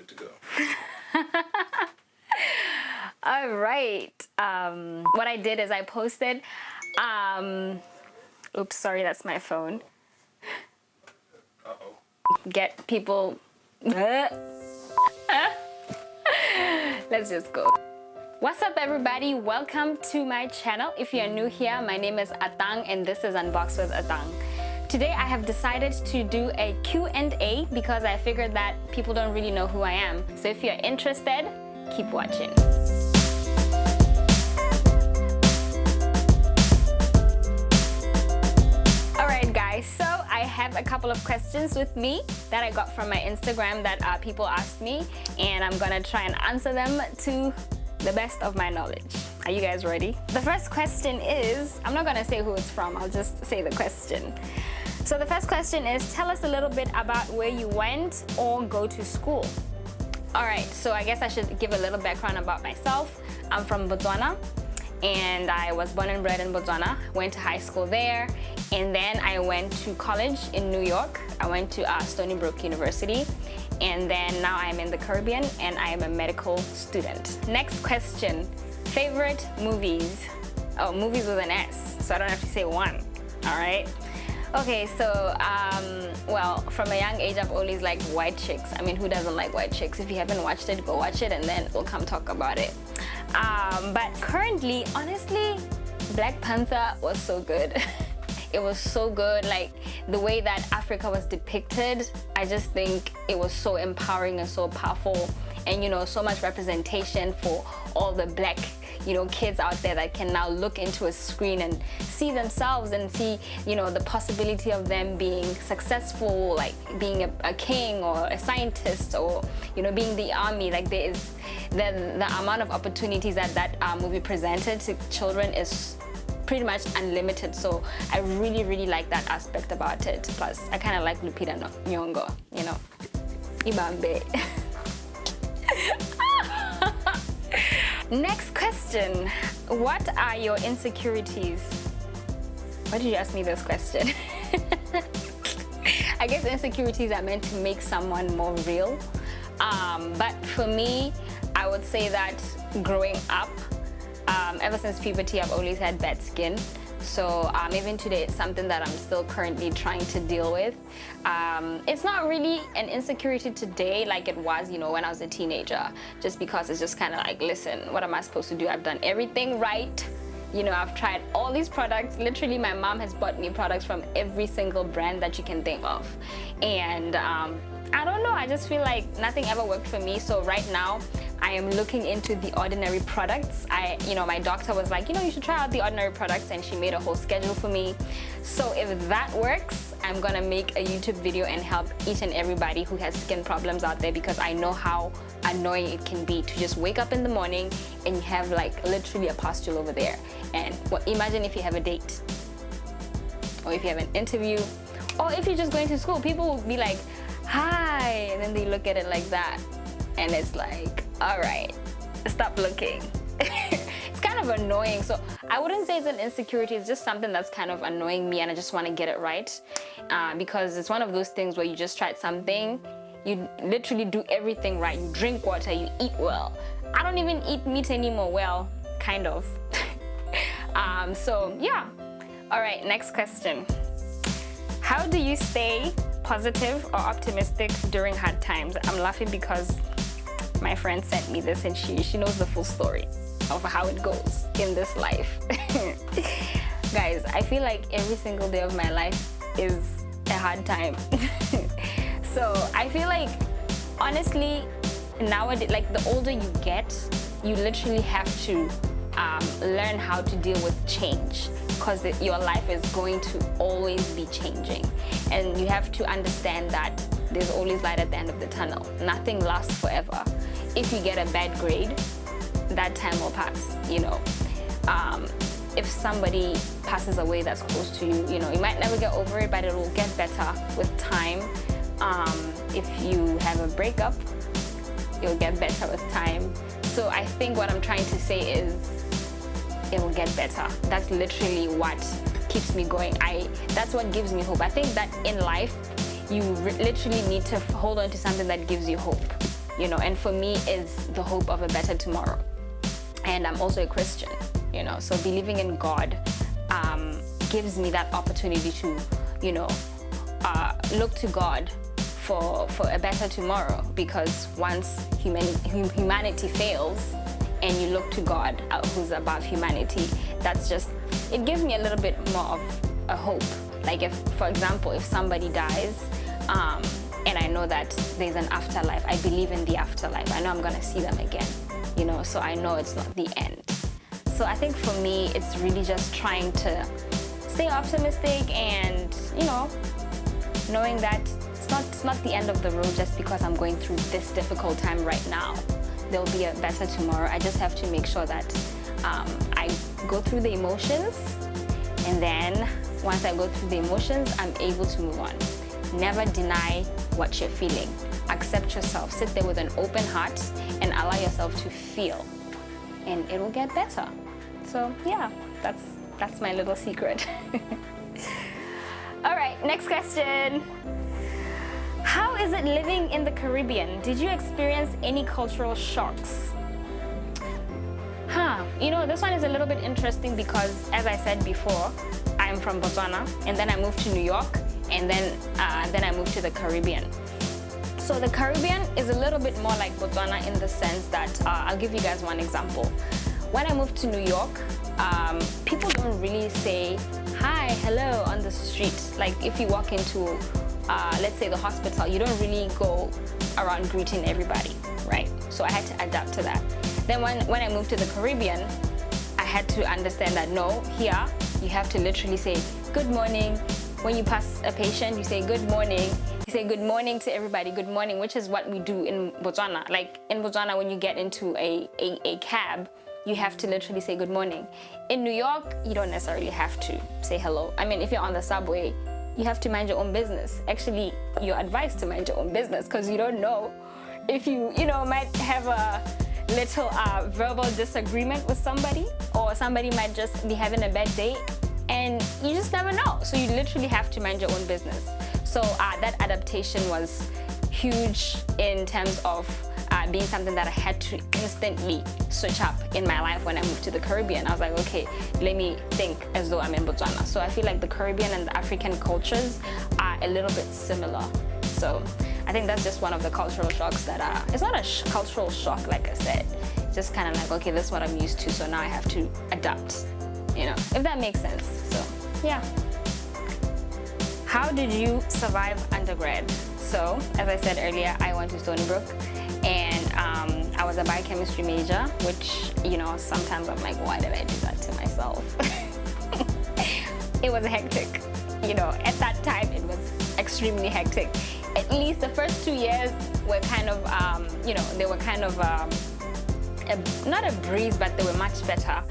to go. All right. What I did is I posted. Oops, sorry, that's my phone. Uh-oh. Get people. Let's just go. What's up, everybody? Welcome to my channel. If you're new here, my name is Atang and this is Unbox with Atang. Today I have decided to do a Q&A because I figured that people don't really know who I am. So if you're interested, keep watching. Alright guys, so I have a couple of questions with me that I got from my Instagram that people asked me, and I'm gonna try and answer them to the best of my knowledge. Are you guys ready? The first question is, I'm not gonna say who it's from, I'll just say the question. So the first question is, tell us a little bit about where you went or go to school. Alright, so I guess I should give a little background about myself. I'm from Botswana and I was born and bred in Botswana, went to high school there, and then I went to college in New York. I went to Stony Brook University, and then now I'm in the Caribbean and I am a medical student. Next question, favorite movies? Oh, movies with an S, so I don't have to say one, all right? Okay, so, well, from a young age, I've always liked white chicks. I mean, who doesn't like white chicks? If you haven't watched it, go watch it and then we'll come talk about it. But currently, honestly, Black Panther was so good. It was so good, like the way that Africa was depicted. I just think it was so empowering and so powerful, and you know, so much representation for all the black, you know, kids out there that can now look into a screen and see themselves and see, you know, the possibility of them being successful, like being a king or a scientist, or you know, being the army. Like there is the amount of opportunities that movie presented to children is pretty much unlimited. So I really like that aspect about it. Plus I kind of like Lupita Nyong'o, you know, Ibambe. Next question, what are your insecurities? Why did you ask me this question? I guess insecurities are meant to make someone more real, but for me, I would say that growing up, ever since puberty, I've always had bad skin. So even today, it's something that I'm still currently trying to deal with. It's not really an insecurity today like it was, you know, when I was a teenager, just because it's just kind of like, listen, what am I supposed to do? I've done everything right. You know, I've tried all these products. Literally, my mom has bought me products from every single brand that you can think of. And I don't know, I just feel like nothing ever worked for me. So right now, I am looking into The Ordinary products. You know, my doctor was like, you know, you should try out The Ordinary products, and she made a whole schedule for me. So if that works, I'm gonna make a YouTube video and help each and everybody who has skin problems out there, because I know how annoying it can be to just wake up in the morning and you have like literally a pustule over there. And well, imagine if you have a date, or if you have an interview, or if you're just going to school, people will be like, hi, and then they look at it like that, and it's like, all right, stop looking. It's kind of annoying. So I wouldn't say it's an insecurity, it's just something that's kind of annoying me, and I just want to get it right, because it's one of those things where you just tried something, you literally do everything right, you drink water, you eat well. I don't even eat meat anymore, well, kind of. So yeah. All right, next question. How do you stay positive or optimistic during hard times? I'm laughing because my friend sent me this and she knows the full story of how it goes in this life. Guys, I feel like every single day of my life is a hard time. So I feel like, honestly, nowadays, like the older you get, you literally have to learn how to deal with change, because your life is going to always be changing, and you have to understand that there's always light at the end of the tunnel. Nothing lasts forever. If you get a bad grade, that time will pass, you know. If somebody passes away that's close to you, you know, you might never get over it, but it will get better with time. If you have a breakup, you'll get better with time. So I think what I'm trying to say is, it will get better. That's literally what keeps me going. That's what gives me hope. I think that in life, you literally need to hold on to something that gives you hope. you know, and for me is the hope of a better tomorrow. And I'm also a Christian, you know, so believing in God gives me that opportunity to, you know, look to God for a better tomorrow, because once humanity fails and you look to God who's above humanity, that's just, it gives me a little bit more of a hope. Like if, for example, if somebody dies and I know that there's an afterlife, I believe in the afterlife, I know I'm gonna see them again, you know, so I know it's not the end. So I think for me, it's really just trying to stay optimistic and, you know, knowing that it's not the end of the road just because I'm going through this difficult time right now. There'll be a better tomorrow. I just have to make sure that I go through the emotions, and then once I go through the emotions, I'm able to move on. Never deny what you're feeling. Accept yourself. Sit there with an open heart and allow yourself to feel, and it will get better. So yeah, that's my little secret. All right, next question. How is it living in the Caribbean? Did you experience any cultural shocks? You know, this one is a little bit interesting because, as I said before, I'm from Botswana, and then I moved to New York, and then I moved to the Caribbean. So the Caribbean is a little bit more like Botswana in the sense that, I'll give you guys one example. When I moved to New York, people don't really say hi, hello on the street. Like if you walk into, let's say the hospital, you don't really go around greeting everybody, right? So I had to adapt to that. Then when I moved to the Caribbean, I had to understand that no, here you have to literally say good morning. When you pass a patient, you say good morning. You say good morning to everybody, good morning, which is what we do in Botswana. Like in Botswana, when you get into a cab, you have to literally say good morning. In New York, you don't necessarily have to say hello. I mean, if you're on the subway, you have to mind your own business. Actually, you're advised to mind your own business because you don't know if you might have a little verbal disagreement with somebody, or somebody might just be having a bad day, and you just never know. So you literally have to mind your own business. So that adaptation was huge in terms of being something that I had to instantly switch up in my life when I moved to the Caribbean. I was like, okay, let me think as though I'm in Botswana. So I feel like the Caribbean and the African cultures are a little bit similar. So I think that's just one of the cultural shocks that it's not a cultural shock, like I said. It's just kind of like, okay, this is what I'm used to, so now I have to adapt, you know, if that makes sense. So yeah. How did you survive undergrad? So as I said earlier, I went to Stony Brook, and I was a biochemistry major, which, you know, sometimes I'm like, why did I do that to myself? It was hectic, you know, at that time it was extremely hectic. At least the first 2 years were kind of, you know, they were kind of, not a breeze, but they were much better.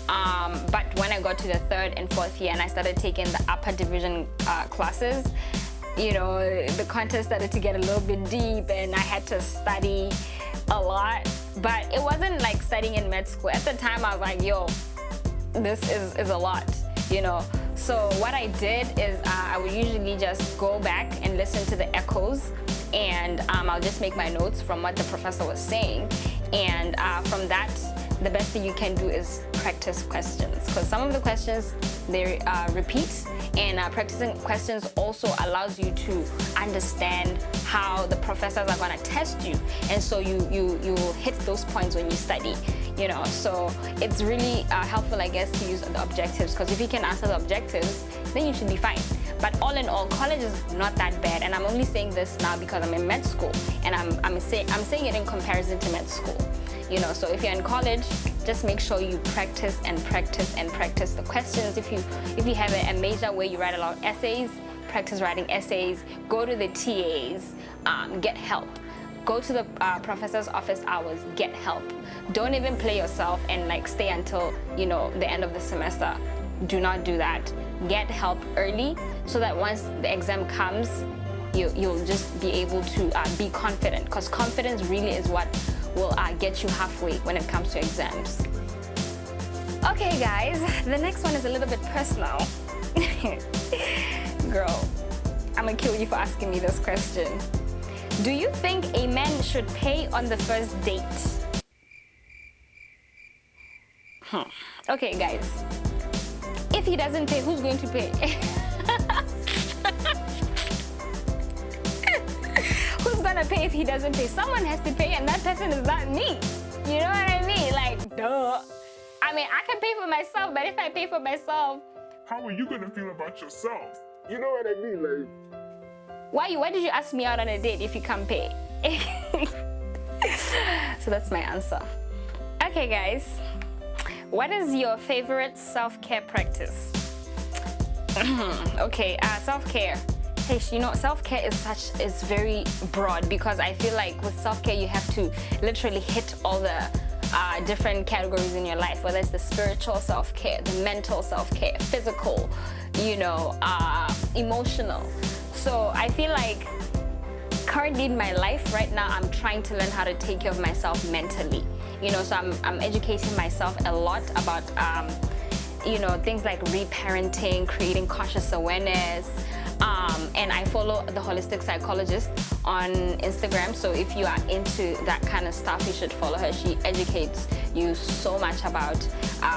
But when I got to the third and fourth year and I started taking the upper division classes, you know, the content started to get a little bit deep and I had to study a lot. But it wasn't like studying in med school. At the time I was like, yo, this is a lot, you know. So what I did is I would usually just go back and listen to the echoes, and I'll just make my notes from what the professor was saying. And from that, the best thing you can do is practice questions, because some of the questions, they repeat, and practicing questions also allows you to understand how the professors are going to test you, and so you hit those points when you study, you know. So it's really helpful, I guess, to use the objectives, because if you can answer the objectives, then you should be fine. But all in all, college is not that bad, and I'm only saying this now because I'm in med school, and I'm saying it in comparison to med school. You know, so if you're in college, just make sure you practice and practice and practice the questions. If you have a major where you write a lot of essays, practice writing essays. Go to the TAs, get help. Go to the professor's office hours, get help. Don't even play yourself and like stay until, you know, the end of the semester. Do not do that. Get help early so that once the exam comes, you'll just be able to be confident, because confidence really is what will get you halfway when it comes to exams. Okay guys, the next one is a little bit personal. Girl, I'm gonna kill you for asking me this question. Do you think a man should pay on the first date? Okay, guys. If he doesn't pay, who's going to pay? Who's gonna pay if he doesn't pay? Someone has to pay, and that person is not me. You know what I mean? Like, duh. I mean, I can pay for myself, but if I pay for myself, how are you gonna feel about yourself? You know what I mean? Like, why did you ask me out on a date if you can't pay? So that's my answer. Okay, guys. What is your favorite self-care practice? Okay, self-care. Hey, you know, self-care is very broad, because I feel like with self-care you have to literally hit all the different categories in your life, whether it's the spiritual self-care, the mental self-care, physical, you know, emotional. So I feel like currently in my life right now, I'm trying to learn how to take care of myself mentally. You know, so I'm educating myself a lot about, you know, things like reparenting, creating conscious awareness. And I follow the holistic psychologist on Instagram. So if you are into that kind of stuff, you should follow her. She educates you so much about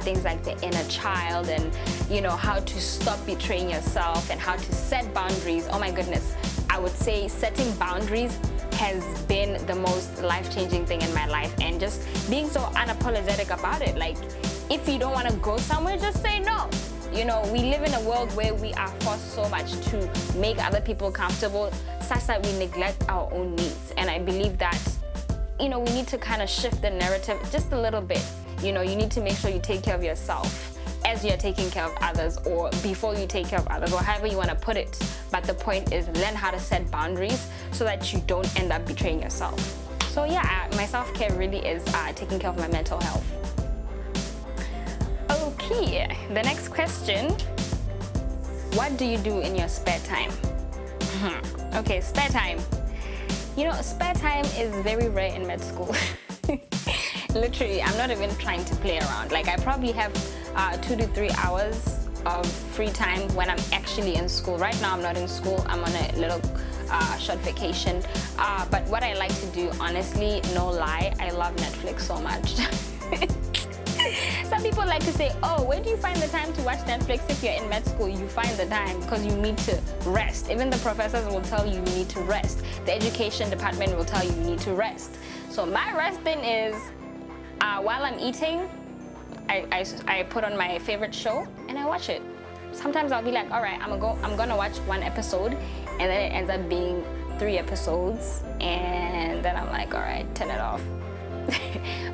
things like the inner child and, you know, how to stop betraying yourself and how to set boundaries. Oh my goodness. I would say setting boundaries has been the most life-changing thing in my life, and just being so unapologetic about it. Like, if you don't want to go somewhere, just say no. You know, we live in a world where we are forced so much to make other people comfortable, such that we neglect our own needs. And I believe that, you know, we need to kind of shift the narrative just a little bit. You know, you need to make sure you take care of yourself as you're taking care of others, or before you take care of others, or however you want to put it. But the point is, learn how to set boundaries so that you don't end up betraying yourself. So yeah, my self-care really is taking care of my mental health. Okay, the next question. What do you do in your spare time? Okay, spare time. You know, spare time is very rare in med school. Literally, I'm not even trying to play around. Like, I probably have 2 to 3 hours of free time when I'm actually in school. Right now, I'm not in school. I'm on a little short vacation. But what I like to do, honestly, no lie, I love Netflix so much. Some people like to say, oh, where do you find the time to watch Netflix? If you're in med school, you find the time because you need to rest. Even the professors will tell you need to rest. The education department will tell you need to rest. So my resting is, while I'm eating, I put on my favorite show and I watch it. Sometimes I'll be like, all right, I'm gonna watch 1 episode, and then it ends up being 3 episodes, and then I'm like, all right, turn it off.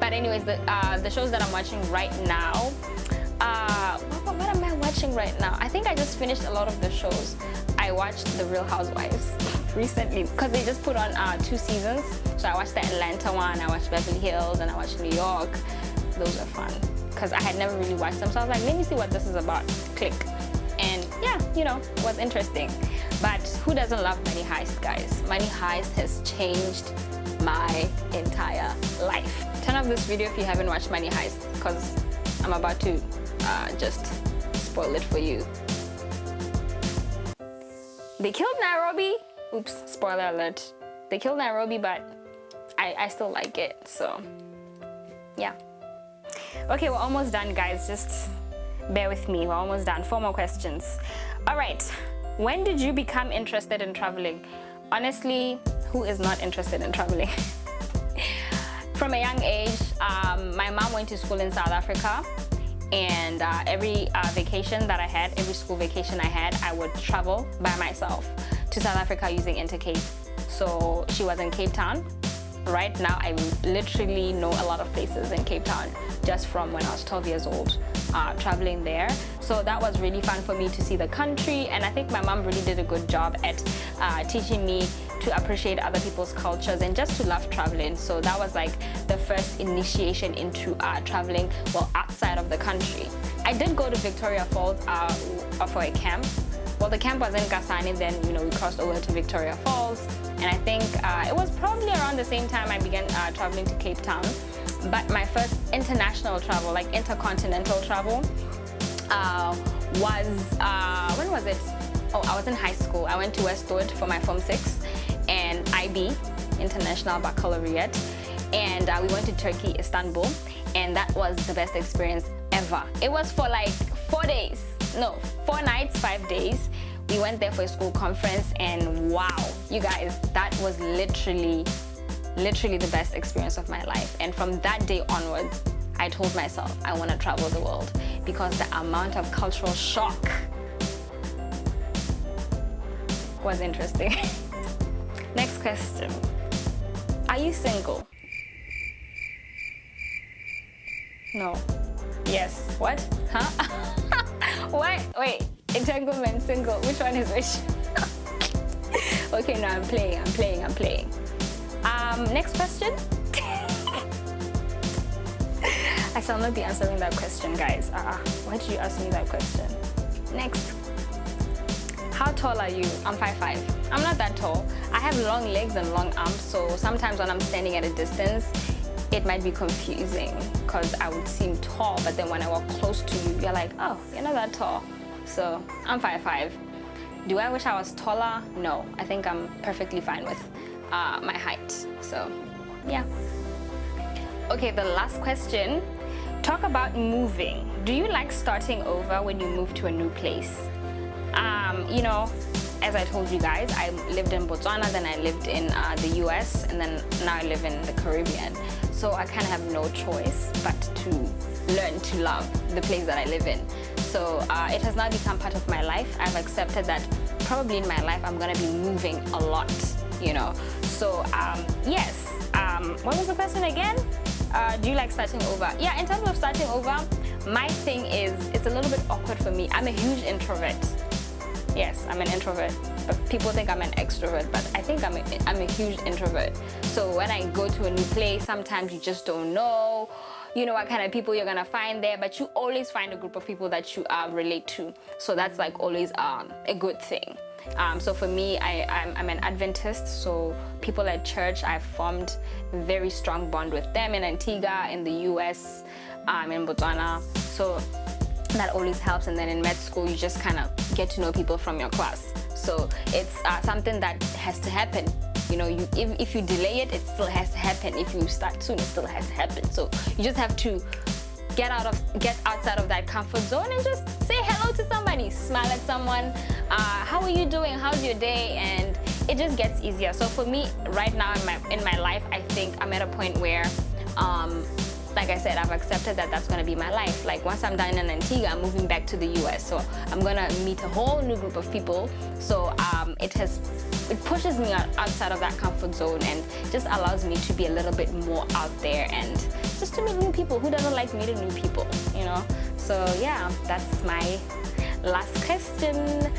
But anyways, the shows that I'm watching right now, what am I watching right now? I think I just finished a lot of the shows. I watched The Real Housewives recently because they just put on 2 seasons. So I watched the Atlanta one, I watched Beverly Hills, and I watched New York. Those are fun because I had never really watched them. So I was like, let me see what this is about. Click. And yeah, you know, it was interesting. But who doesn't love Money Heist, guys? Money Heist has changed my entire life. Turn off this video if you haven't watched Money Heist, because I'm about to just spoil it for you. They killed Nairobi. Oops, spoiler alert. They killed Nairobi, but I still like it, so yeah. Okay, we're almost done, guys. Just bear with me. We're almost done. 4 more questions. All right. When did you become interested in traveling? Honestly, who is not interested in traveling? From a young age, my mom went to school in South Africa, and every vacation that I had, every school vacation I had, I would travel by myself to South Africa using Intercape. So she was in Cape Town. Right now, I literally know a lot of places in Cape Town just from when I was 12 years old, traveling there. So that was really fun for me to see the country, and I think my mom really did a good job at teaching me to appreciate other people's cultures and just to love traveling. So that was like the first initiation into traveling, well, outside of the country. I did go to Victoria Falls for a camp. Well, the camp was in Kasane, then, you know, we crossed over to Victoria Falls, and I think it was probably around the same time I began traveling to Cape Town. But my first international travel, like intercontinental travel, was, when was it? Oh, I was in high school. I went to Westwood for my Form 6, and I IB, International Baccalaureate, and we went to Turkey, Istanbul, and that was the best experience ever. It was for like 4 days. No, 4 nights, 5 days. We went there for a school conference, and wow, you guys, that was literally the best experience of my life. And from that day onwards, I told myself I want to travel the world, because the amount of cultural shock was interesting. Next question. Are you single? No. Yes. What? Huh? What? Wait. Entanglement, single. Which one is which? Okay, no, I'm playing. Next question. I shall not be answering that question, guys. Why did you ask me that question? Next. How tall are you? I'm 5'5". I'm not that tall. I have long legs and long arms, so sometimes when I'm standing at a distance, it might be confusing because I would seem tall, but then when I walk close to you, you're like, oh, you're not that tall. So I'm 5'5". Do I wish I was taller? No, I think I'm perfectly fine with my height. So yeah. Okay, the last question. Talk about moving. Do you like starting over when you move to a new place? You know, as I told you guys, I lived in Botswana, then I lived in the US, and then now I live in the Caribbean. So I kind of have no choice but to learn to love the place that I live in. So it has now become part of my life. I've accepted that probably in my life I'm gonna be moving a lot, you know. So yes, what was the question again? Do you like starting over? Yeah, in terms of starting over, my thing is it's a little bit awkward for me. I'm a huge introvert. Yes, I'm an introvert, but people think I'm an extrovert, but I think I'm a huge introvert. So when I go to a new place, sometimes you just don't know, you know, what kind of people you're gonna find there, but you always find a group of people that you relate to. So that's like always a good thing. So for me, I'm an Adventist, so people at church, I've formed a very strong bond with them in Antigua, in the US, in Botswana. So that always helps. And then in med school, you just kind of get to know people from your class. So it's something that has to happen. You know, if you delay it, it still has to happen. If you start soon, it still has to happen. So you just have to get outside of that comfort zone and just say hello to somebody, smile at someone. How are you doing? How's your day? And it just gets easier. So for me, right now in my life, I think I'm at a point where, like I said, I've accepted that that's gonna be my life. Like once I'm done in Antigua, I'm moving back to the US. So I'm gonna meet a whole new group of people. So it pushes me outside of that comfort zone and just allows me to be a little bit more out there and just to meet new people. Who doesn't like meeting new people, you know? So yeah, that's my last question.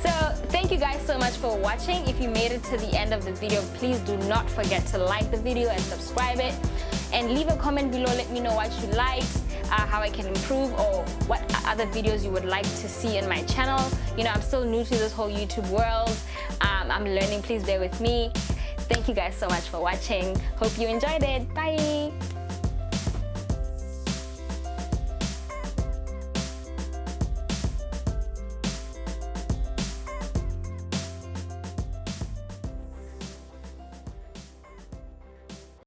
So thank you guys so much for watching. If you made it to the end of the video, please do not forget to like the video and subscribe it. And leave a comment below, let me know what you liked, how I can improve, or what other videos you would like to see in my channel. You know, I'm still new to this whole YouTube world. I'm learning, please bear with me. Thank you guys so much for watching. Hope you enjoyed it. Bye.